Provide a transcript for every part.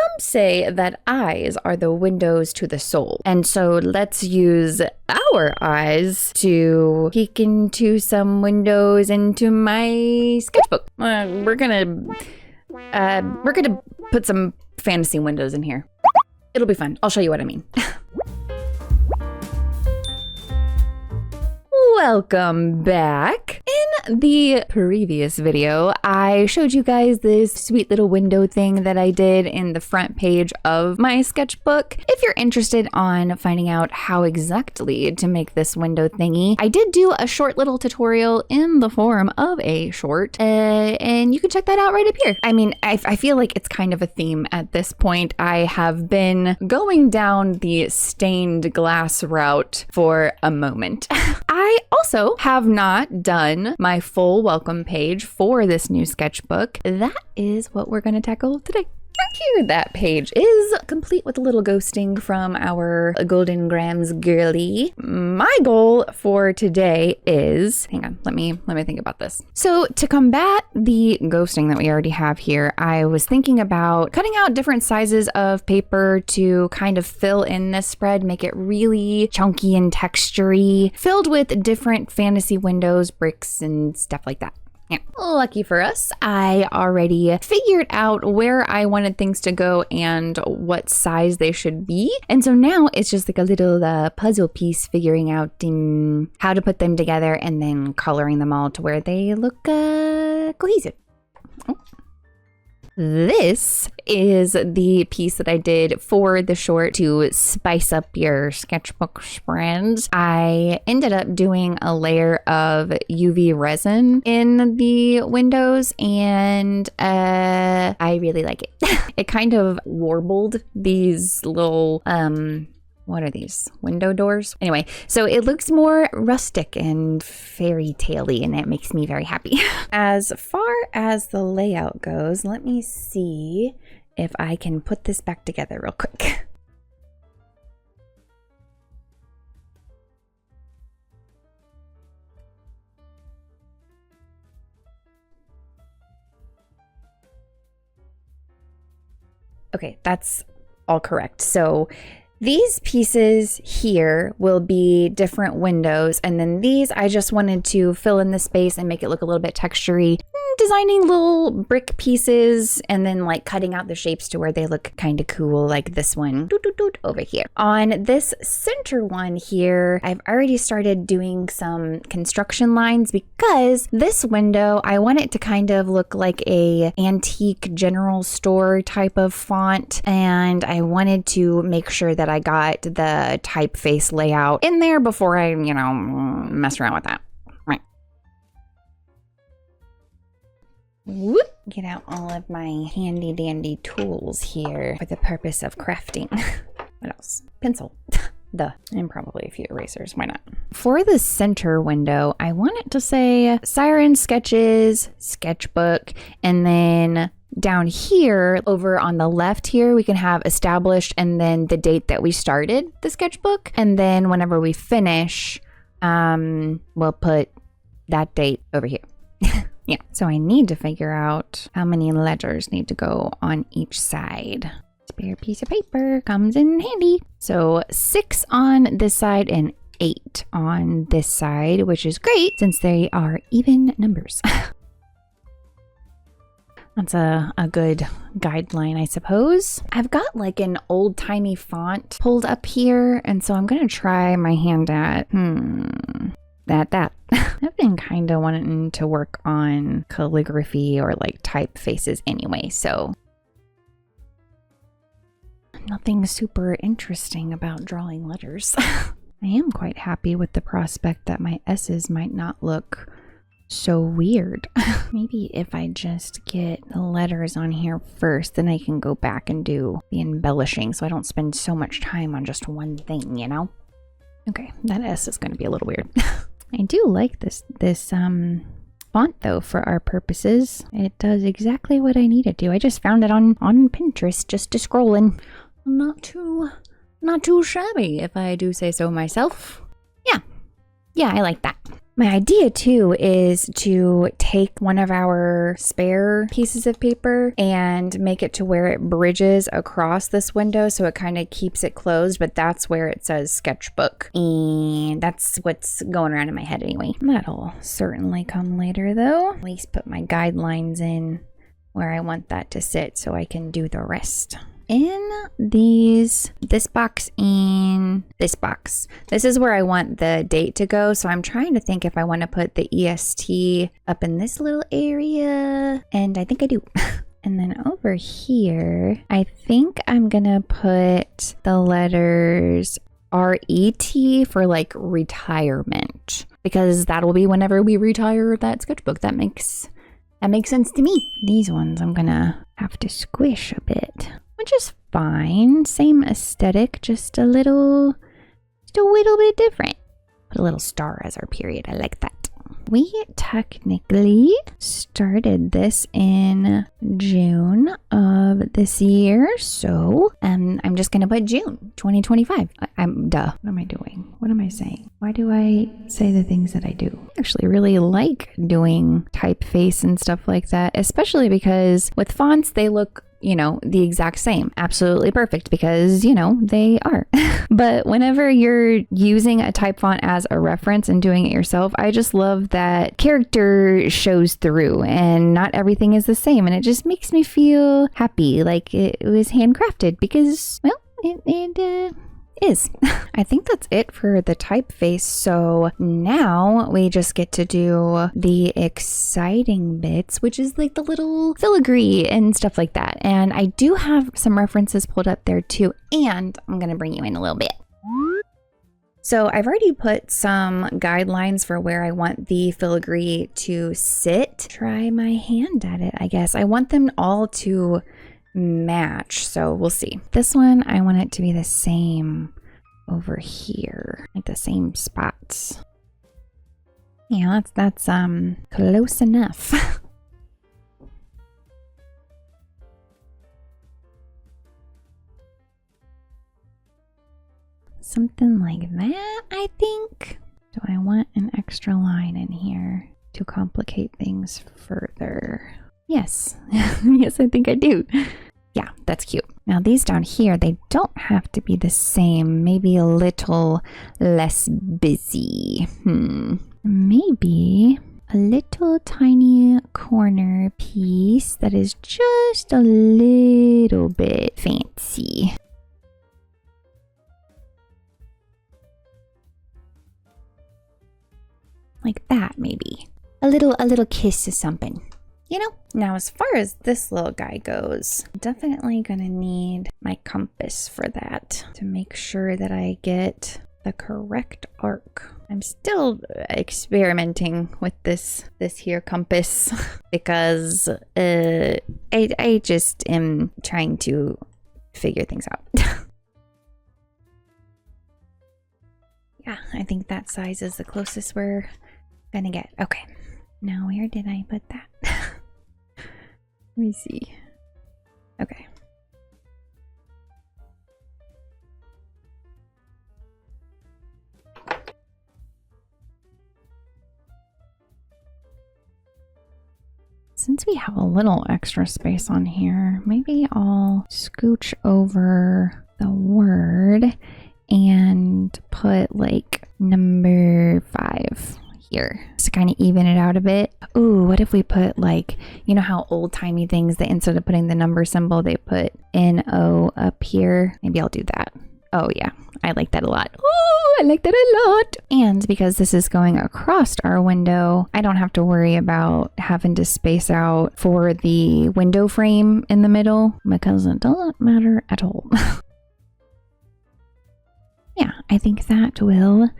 Some say that eyes are the windows to the soul. And so let's use our eyes to peek into some windows into my sketchbook. We're gonna put some fantasy windows in here. It'll be fun. I'll show you what I mean. Welcome back. In the previous video, I showed you guys this sweet little window thing that I did in the front page of my sketchbook. If you're interested on finding out how exactly to make this window thingy, I did do a short little tutorial in the form of a short, and you can check that out right up here. I mean, I feel like it's kind of a theme at this point. I have been going down the stained glass route for a moment. I also have not done my full welcome page for this new sketchbook. That is what we're going to tackle today. Here, that page is complete with a little ghosting from our Golden Grams girly. My goal for today is, hang on, let me think about this. So to combat the ghosting that we already have here, I was thinking about cutting out different sizes of paper to kind of fill in this spread, make it really chunky and textury, filled with different fantasy windows, bricks, and stuff like that. Yeah. Lucky for us, I already figured out where I wanted things to go and what size they should be. And so now it's just like a little puzzle piece figuring out how to put them together and then coloring them all to where they look cohesive. Oh. This is the piece that I did for the short to spice up your sketchbook spreads. I ended up doing a layer of UV resin in the windows, and I really like it. It kind of warbled these little what are these? Window doors? Anyway, so it looks more rustic and fairy tale-y, and it makes me very happy. As far as the layout goes, let me see if I can put this back together real quick. Okay, that's all correct. So these pieces here will be different windows, and then these I just wanted to fill in the space and make it look a little bit textury, designing little brick pieces and then like cutting out the shapes to where they look kind of cool, like this one over here. On this center one here, I've already started doing some construction lines because this window, I want it to kind of look like a antique general store type of font, and I wanted to make sure that I got the typeface layout in there before I, mess around with that. Right. Whoop. Get out all of my handy dandy tools here for the purpose of crafting. What else? Pencil. Duh. And probably a few erasers. Why not? For the center window, I want it to say Siren Sketches, Sketchbook, and then down here, over on the left here, we can have established and then the date that we started the sketchbook. And then whenever we finish, we'll put that date over here. Yeah, so I need to figure out how many letters need to go on each side. Spare piece of paper comes in handy. So 6 on this side and 8 on this side, which is great since they are even numbers. That's a good guideline, I suppose. I've got like an old-timey font pulled up here, and so I'm gonna try my hand at that. I've been kind of wanting to work on calligraphy or like typefaces anyway, so nothing super interesting about drawing letters. I am quite happy with the prospect that my S's might not look so weird. Maybe if I just get the letters on here first, then I can go back and do the embellishing so I don't spend so much time on just one thing, Okay, that S is going to be a little weird. I do like this font though for our purposes. It does exactly what I need it to. I just found it on Pinterest just scrolling. Not too shabby if I do say so myself. Yeah. Yeah, I like that. My idea too is to take one of our spare pieces of paper and make it to where it bridges across this window so it kind of keeps it closed, but that's where it says sketchbook. And that's what's going around in my head anyway. That'll certainly come later though. At least put my guidelines in where I want that to sit so I can do the rest. In this box and this box. This is where I want the date to go. So I'm trying to think if I want to put the EST up in this little area. And I think I do. And then over here, I think I'm gonna put the letters RET for like retirement. Because that'll be whenever we retire that sketchbook. That makes sense to me. These ones I'm gonna have to squish a bit. Which is fine. Same aesthetic, just a little bit different. Put a little star as our period. I like that. We technically started this in June of this year, so I'm just gonna put June 2025. Duh. What am I doing? What am I saying? Why do I say the things that I do? I actually really like doing typeface and stuff like that, especially because with fonts, they look the exact same. Absolutely perfect because, they are. But whenever you're using a type font as a reference and doing it yourself, I just love that character shows through and not everything is the same. And it just makes me feel happy, like it was handcrafted because, well, it is. I think that's it for the typeface. So now we just get to do the exciting bits, which is like the little filigree and stuff like that. And I do have some references pulled up there too. And I'm going to bring you in a little bit. So I've already put some guidelines for where I want the filigree to sit. Try my hand at it, I guess. I want them all to match, so we'll see. This one, I want it to be the same over here, like the same spots. Yeah, that's close enough. Something like that, I think. Do I want an extra line in here to complicate things further? Yes. Yes, I think I do. Yeah, that's cute. Now these down here, they don't have to be the same. Maybe a little less busy. Maybe a little tiny corner piece that is just a little bit fancy. Like that, maybe. A little kiss or something. Now as far as this little guy goes, I'm definitely gonna need my compass for that to make sure that I get the correct arc. I'm still experimenting with this here compass because I just am trying to figure things out. Yeah, I think that size is the closest we're gonna get. Okay, now where did I put that? Let me see. Okay. Since we have a little extra space on here, maybe I'll scooch over the word and put like number 5 here just to kind of even it out a bit. Ooh, what if we put like, how old-timey things that instead of putting the number symbol, they put NO up here? Maybe I'll do that. Oh yeah, I like that a lot. Ooh, I like that a lot. And because this is going across our window, I don't have to worry about having to space out for the window frame in the middle because it doesn't matter at all. Yeah, I think that will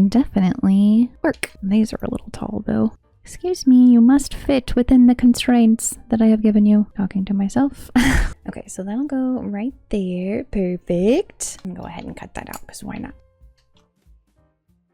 definitely work. These are a little tall though. Excuse me, you must fit within the constraints that I have given you. Talking to myself. Okay, so that'll go right there. Perfect. I'm gonna go ahead and cut that out because why not?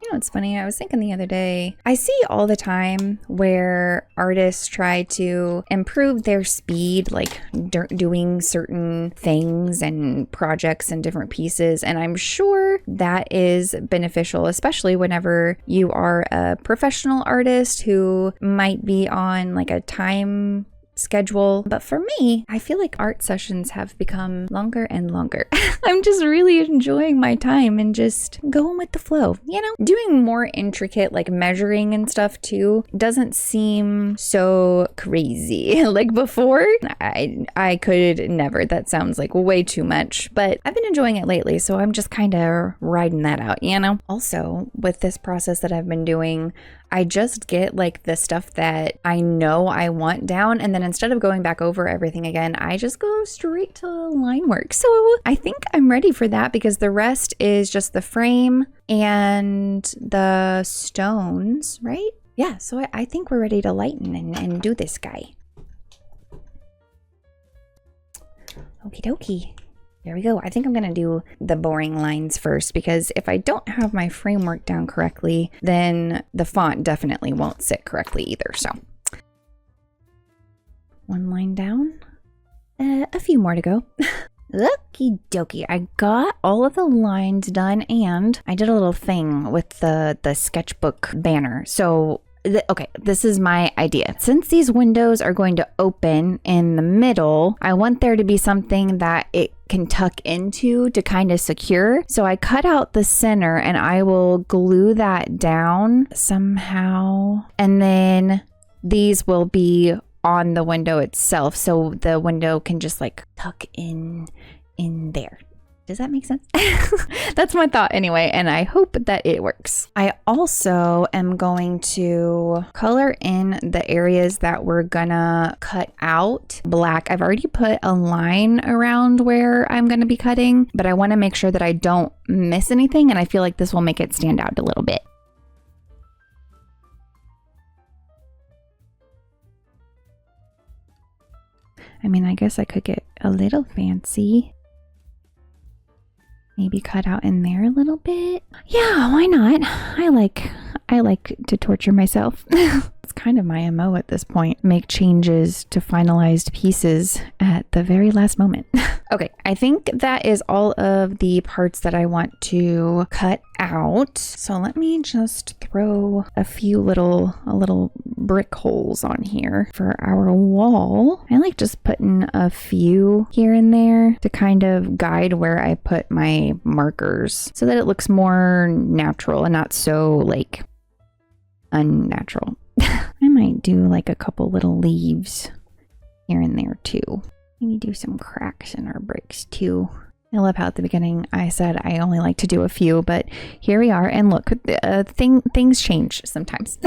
You know, it's funny. I was thinking the other day, I see all the time where artists try to improve their speed, like doing certain things and projects and different pieces. And I'm sure that is beneficial, especially whenever you are a professional artist who might be on like a time schedule. But for me, I feel like art sessions have become longer and longer. I'm just really enjoying my time and just going with the flow, you know? Doing more intricate like measuring and stuff too doesn't seem so crazy. Like before, I could never. That sounds like way too much, but I've been enjoying it lately, so I'm just kind of riding that out, you know? Also, with this process that I've been doing, I just get like the stuff that I know I want down, and then instead of going back over everything again, I just go straight to line work. So I think I'm ready for that because the rest is just the frame and the stones, right? Yeah, so I think we're ready to lighten and do this guy. Okie dokie. There we go. I think I'm going to do the boring lines first because if I don't have my framework down correctly, then the font definitely won't sit correctly either. So one line down, a few more to go. Okie dokie. I got all of the lines done and I did a little thing with the sketchbook banner. So okay, this is my idea. Since these windows are going to open in the middle, I want there to be something that it can tuck into to kind of secure. So I cut out the center and I will glue that down somehow. And then these will be on the window itself. So the window can just like tuck in there. Does that make sense? That's my thought anyway, and I hope that it works. I also am going to color in the areas that we're gonna cut out black. I've already put a line around where I'm gonna be cutting, but I wanna make sure that I don't miss anything, and I feel like this will make it stand out a little bit. I mean, I guess I could get a little fancy. Maybe cut out in there a little bit. Yeah, why not? I like to torture myself. It's kind of my MO at this point. Make changes to finalized pieces at the very last moment. Okay, I think that is all of the parts that I want to cut out. So let me just throw a few little brick holes on here for our wall. I like just putting a few here and there to kind of guide where I put my markers so that it looks more natural and not so like unnatural. I might do like a couple little leaves here and there too. Maybe do some cracks in our bricks too. I love how at the beginning I said I only like to do a few, but here we are, and look, things change sometimes.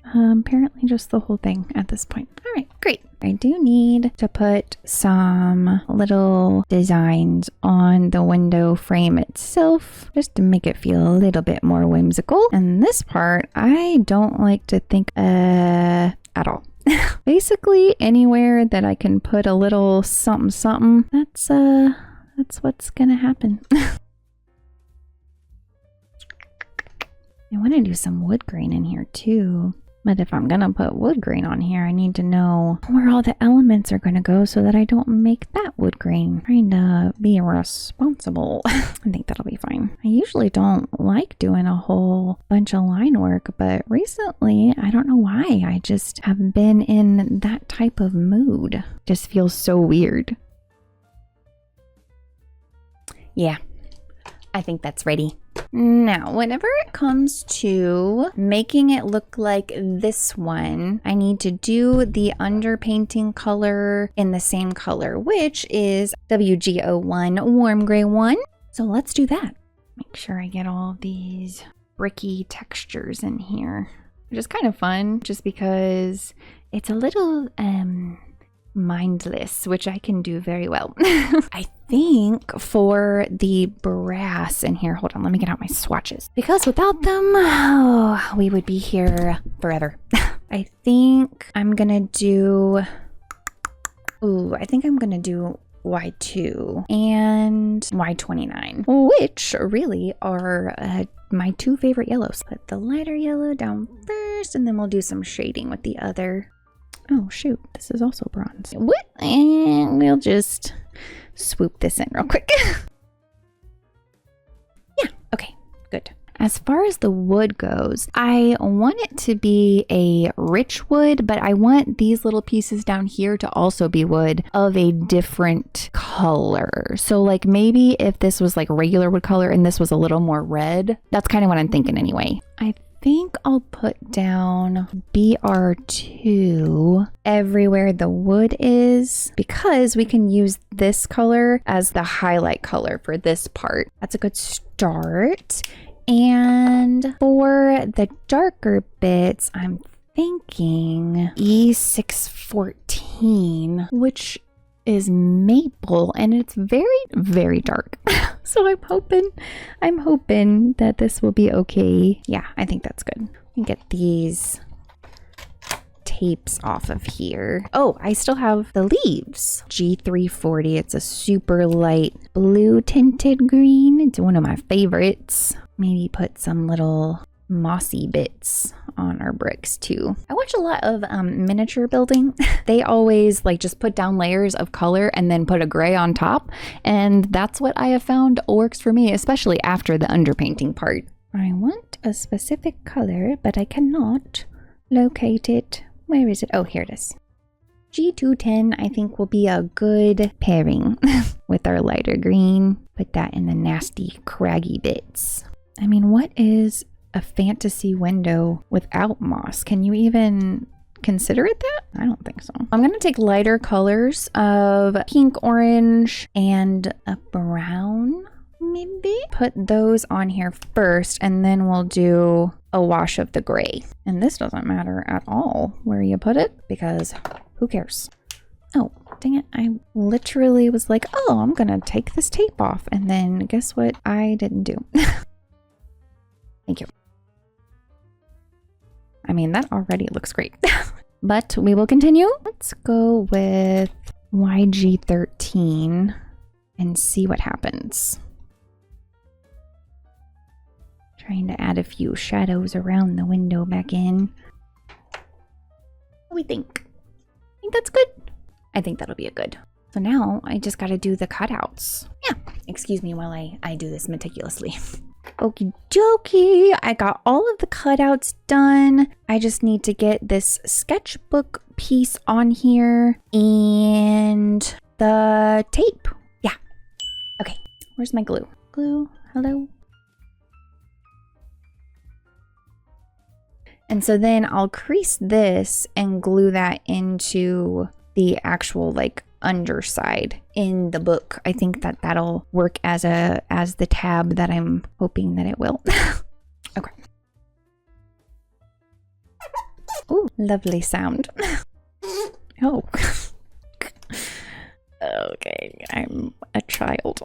Apparently just the whole thing at this point. All right, great. I do need to put some little designs on the window frame itself just to make it feel a little bit more whimsical. And this part, I don't like to think at all. Basically, anywhere that I can put a little something something, that's what's gonna happen. I want to do some wood grain in here too. But if I'm gonna put wood grain on here, I need to know where all the elements are gonna go so that I don't make that wood grain. I'm trying to be responsible. I think that'll be fine. I usually don't like doing a whole bunch of line work, but recently, I don't know why, I just have been in that type of mood. Just feels so weird. Yeah, I think that's ready. Now, whenever it comes to making it look like this one, I need to do the underpainting color in the same color, which is WG01 Warm Gray 1. So let's do that. Make sure I get all of these bricky textures in here, which is kind of fun just because it's a little mindless, which I can do very well. I think for the brass in here, hold on, let me get out my swatches because without them, oh, we would be here forever. I think I'm gonna do Y2 and Y29, which really are my two favorite yellows. Put the lighter yellow down first, and then we'll do some shading with the other. Oh shoot, this is also bronze. What? And we'll just swoop this in real quick. Yeah, okay, good. As far as the wood goes, I want it to be a rich wood, but I want these little pieces down here to also be wood of a different color. So like maybe if this was like regular wood color and this was a little more red, that's kind of what I'm thinking anyway. I think I'll put down BR2 everywhere the wood is, because we can use this color as the highlight color for this part. That's a good start. And for the darker bits, I'm thinking E614, which is maple, and it's very, very dark. So I'm hoping that this will be okay. Yeah, I think that's good. Let me get these tapes off of here. Oh, I still have the leaves. G340, it's a super light blue tinted green. It's one of my favorites. Maybe put some little mossy bits on our bricks too. I watch a lot of miniature building. They always like just put down layers of color and then put a gray on top, and that's what I have found works for me, especially after the underpainting part. I want a specific color, but I cannot locate it. Where is it? Oh, here it is. G210 I think will be a good pairing with our lighter green. Put that in the nasty craggy bits. I mean, what is a fantasy window without moss? Can you even consider it that? I don't think so. I'm going to take lighter colors of pink, orange, and a brown, maybe. Put those on here first, and then we'll do a wash of the gray. And this doesn't matter at all where you put it, because who cares? Oh, dang it. I literally was like, oh, I'm going to take this tape off. And then guess what I didn't do? Thank you. I mean, that already looks great. But we will continue. Let's go with YG13 and see what happens. Trying to add a few shadows around the window back in. What do we think? I think that's good. I think that'll be a good. So now I just got to do the cutouts. Yeah, excuse me while I do this meticulously. Okie dokie, I got all of the cutouts done. I just need to get this sketchbook piece on here and the tape. Yeah. Okay, where's my glue? Glue, hello? And so then I'll crease this and glue that into the actual like underside in the book. I think that that'll work as the tab that I'm hoping that it will. Okay. Ooh, lovely sound. Oh. Okay, I'm a child.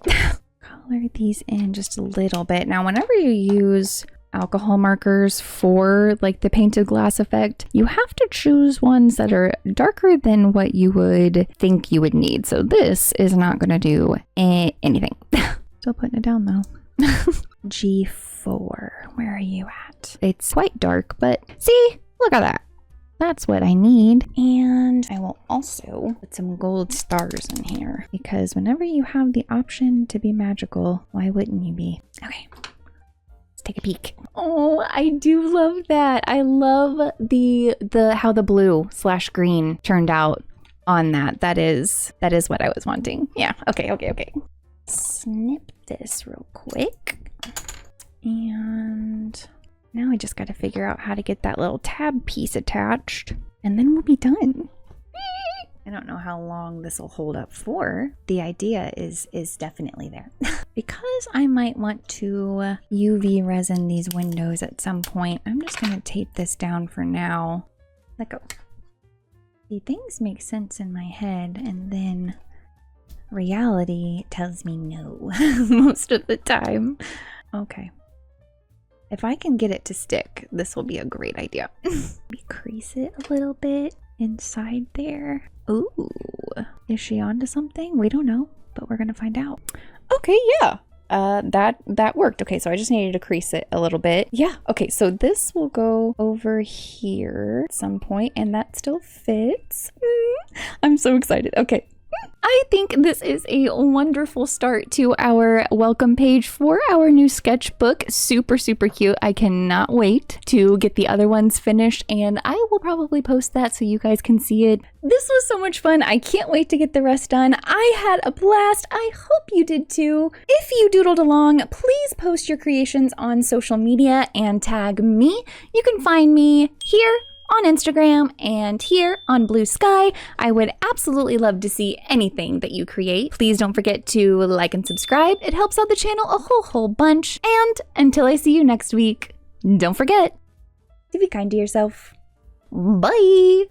Color these in just a little bit. Now, whenever you use alcohol markers for like the painted glass effect, you have to choose ones that are darker than what you would think you would need. So this is not going to do anything. Still putting it down though. G4, where are you at? It's quite dark, but see, look at that. That's what I need. And I will also put some gold stars in here, because whenever you have the option to be magical, why wouldn't you be? Okay. Take a peek. Oh, I do love that. I love the how the blue / green turned out on that. That is what I was wanting. Yeah. Okay. Snip this real quick. And now I just got to figure out how to get that little tab piece attached, and then we'll be done. I don't know how long this will hold up for. The idea is definitely there. Because I might want to UV resin these windows at some point, I'm just going to tape this down for now. Let go. See, things make sense in my head, and then reality tells me no most of the time. Okay. If I can get it to stick, this will be a great idea. Crease it a little bit. inside there. Ooh, is she onto something? We don't know, but we're gonna find out. Okay, yeah. That worked. Okay, so I just needed to crease it a little bit. Yeah, okay, so this will go over here at some point, and that still fits. I'm so excited. Okay. I think this is a wonderful start to our welcome page for our new sketchbook. Super, super cute. I cannot wait to get the other ones finished, and I will probably post that so you guys can see it. This was so much fun. I can't wait to get the rest done. I had a blast. I hope you did too. If you doodled along, please post your creations on social media and tag me. You can find me here on Instagram and here on Blue Sky. I would absolutely love to see anything that you create. Please don't forget to like and subscribe. It helps out the channel a whole bunch. And until I see you next week, don't forget to be kind to yourself. Bye!